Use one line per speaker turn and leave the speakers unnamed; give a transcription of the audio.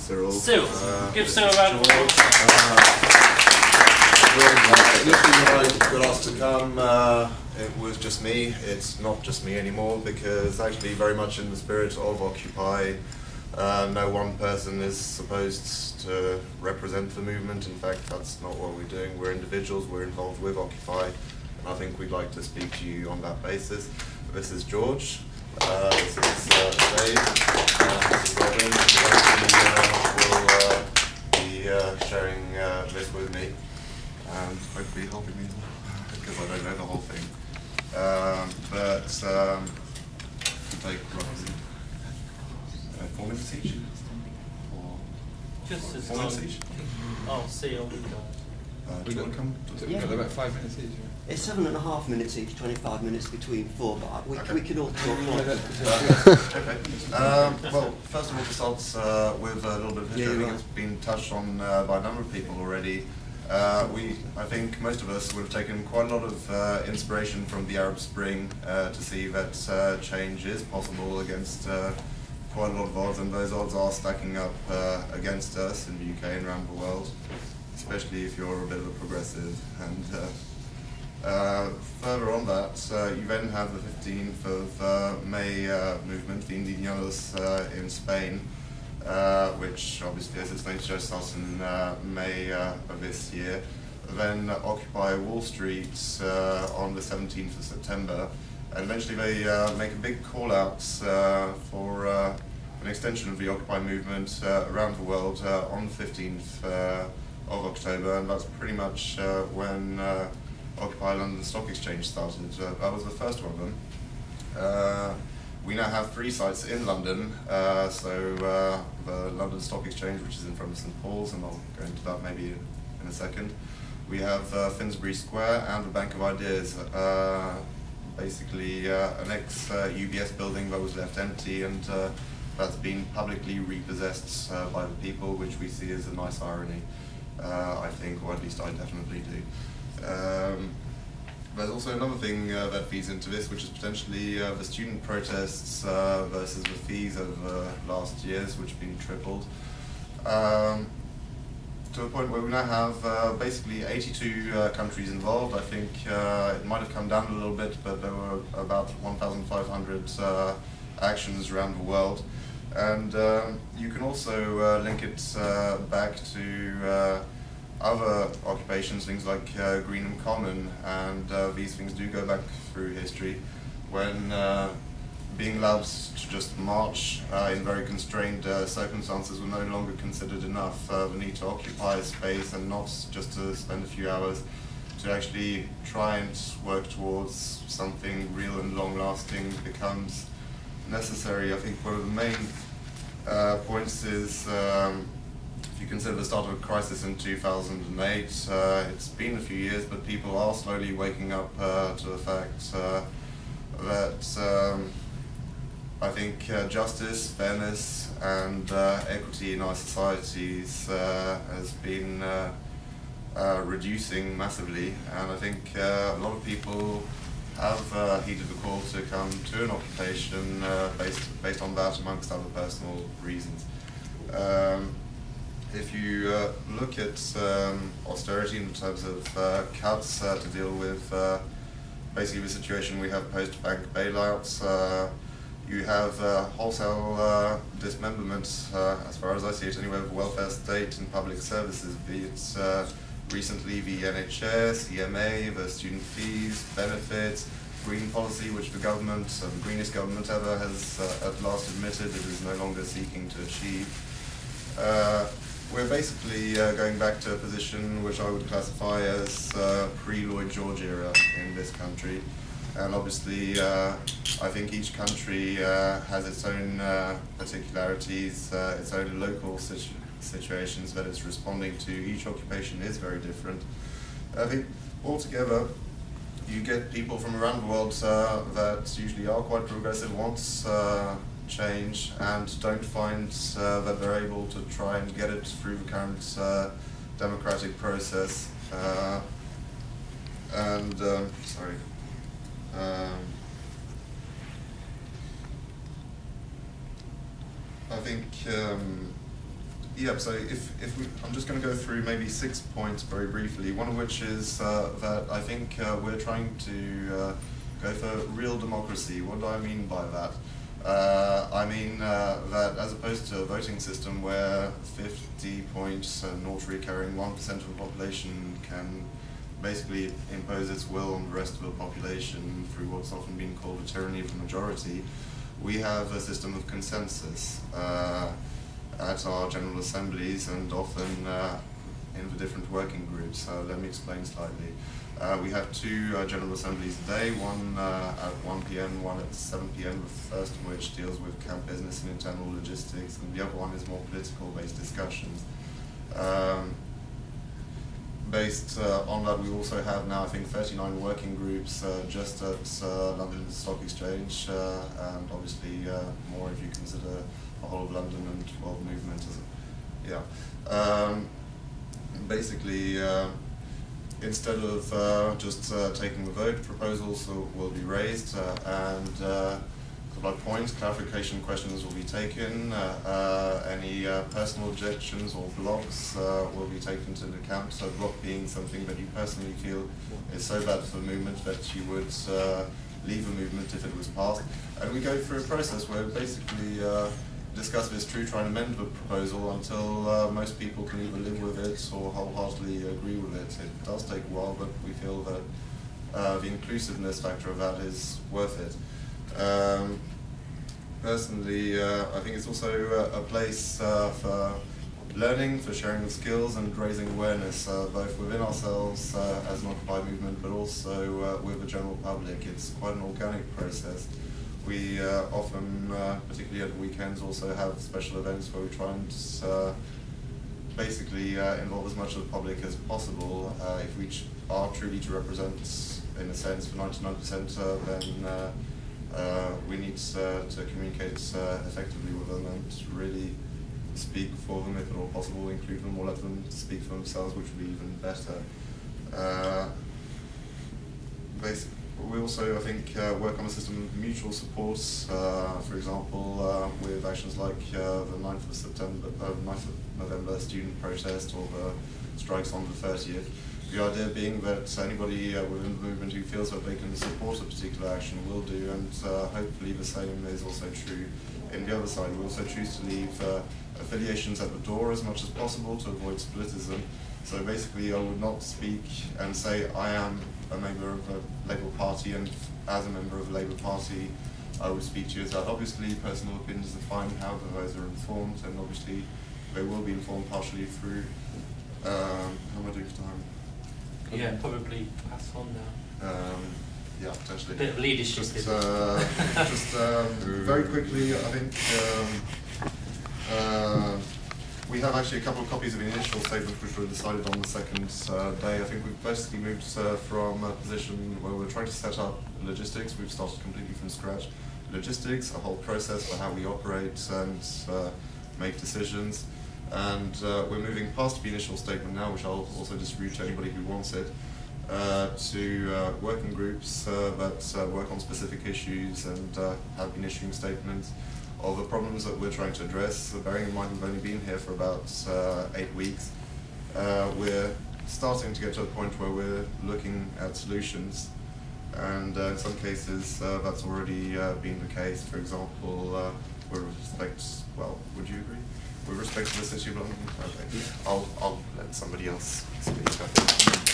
Cyril.
Cyril, give Cyril a round of applause.
Initially when I got asked to come, it was just me. It's not just me anymore, because actually very much in the spirit of Occupy, no one person is supposed to represent the movement. In fact, that's not what we're doing. We're individuals, we're involved with Occupy, and I think we'd like to speak to you on that basis. This is George, this is Dave, this is Robin, who will be sharing this with me, and hopefully helping me, because I don't know the whole thing. Take roughly 4 minutes each? Or
Just as
4 minutes each?
I'll see you.
Do you want to come?
Yeah, they're about 5 minutes each.
It's 7.5 minutes each, 25 minutes between 4, but we can all talk more.
Okay. Well, first of all, to start with a little bit of history. I think it's been touched on by a number of people already. I think most of us would have taken quite a lot of inspiration from the Arab Spring to see that change is possible against quite a lot of odds, and those odds are stacking up against us in the UK and around the world, especially if you're a bit of a progressive. And further on that, you then have the 15th of May movement, the Indignados in Spain, which obviously, as its name suggests, starts in May of this year. Then Occupy Wall Street on the 17th of September, and eventually they make a big call out for an extension of the Occupy movement around the world on the 15th of October, and that's pretty much when Occupy London Stock Exchange started. That was the first one of them. We now have 3 sites in London, so the London Stock Exchange, which is in front of St Paul's, and I'll go into that maybe in a second. We have Finsbury Square and the Bank of Ideas, basically an ex-UBS building that was left empty, and that's been publicly repossessed by the people, which we see as a nice irony, I think, or at least I definitely do. There's also another thing that feeds into this, which is potentially the student protests versus the fees over the last years, which have been tripled. To a point where we now have basically 82 countries involved. I think it might have come down a little bit, but there were about 1,500 actions around the world. And you can also link it back to other occupations, things like Greenham Common, and these things do go back through history, when being allowed to just march in very constrained circumstances were no longer considered enough. The need to occupy a space and not just to spend a few hours, to actually try and work towards something real and long-lasting becomes necessary. I think one of the main points is if you consider the start of a crisis in 2008, it's been a few years, but people are slowly waking up to the fact that I think justice, fairness, and equity in our societies has been reducing massively, and I think a lot of people have heeded the call to come to an occupation based on that, amongst other personal reasons. If you look at austerity in terms of cuts to deal with basically the situation we have post-bank bailouts, you have wholesale dismemberment, as far as I see it anyway, of the welfare state and public services, be it recently the NHS, EMA, the student fees, benefits, green policy, which the government, the greenest government ever, has at last admitted it is no longer seeking to achieve. We're basically going back to a position which I would classify as pre-Lloyd George era in this country. And obviously, I think each country has its own particularities, its own local situations that it's responding to. Each occupation is very different. I think altogether, you get people from around the world that usually are quite progressive, want change, and don't find that they're able to try and get it through the current democratic process. Sorry. I think Yeah, so I'm just going to go through maybe 6 points very briefly, one of which is that I think we're trying to go for real democracy. What do I mean by that? I mean that as opposed to a voting system where 50 points notary carrying 1% of the population can basically impose its will on the rest of the population through what's often been called a tyranny of the majority, we have a system of consensus at our General Assemblies and often in the different working groups. Let me explain slightly. We have 2 General Assemblies a day, one at 1 p.m., one at 7 p.m, the first of which deals with camp business and internal logistics, and the other one is more political-based discussions. Based on that, we also have now, I think, 39 working groups just at London Stock Exchange, and obviously more if you consider the whole of London and world movement as basically, instead of just taking the vote, proposals will be raised and points, clarification questions will be taken, any personal objections or blocks will be taken into account, so block being something that you personally feel is so bad for the movement that you would leave a movement if it was passed. And we go through a process where we basically discuss if it's true, try and amend the proposal until most people can either live with it or wholeheartedly agree with it. It does take a while, but we feel that the inclusiveness factor of that is worth it. Personally, I think it's also a place for learning, for sharing of skills and raising awareness, both within ourselves as an Occupy movement, but also with the general public. It's quite an organic process. We often, particularly at weekends, also have special events where we try and basically involve as much of the public as possible. If we are truly to represent, in a sense, for 99%, then we need to communicate effectively with them and really speak for them if at all possible, include them or let them speak for themselves, which would be even better. We also, I think, work on a system of mutual support, for example, with actions like the 9th of November student protest or the strikes on the 30th. The idea being that anybody within the movement who feels that they can support a particular action will do, and hopefully the same is also true in the other side. We also choose to leave affiliations at the door as much as possible to avoid splitism. So basically I would not speak and say I am a member of a Labour Party, and as a member of the Labour Party I would speak to you as that. Obviously personal opinions are fine, however those are informed, and obviously they will be informed partially through, how am I doing for time?
Yeah, probably pass on now.
Yeah, potentially.
A bit of leadership.
Just very quickly, I think we have actually a couple of copies of the initial statement which were decided on the second day. I think we've basically moved from a position where we're trying to set up logistics. We've started completely from scratch. Logistics, a whole process for how we operate and make decisions. And we're moving past the initial statement now, which I'll also distribute to anybody who wants it, to working groups that work on specific issues and have been issuing statements of the problems that we're trying to address. Bearing in mind we've only been here for about 8 weeks, we're starting to get to a point where we're looking at solutions, and in some cases that's already been the case. For example, with respect, well, would you agree? With respect to the City of London? Okay. I'll let somebody else speak.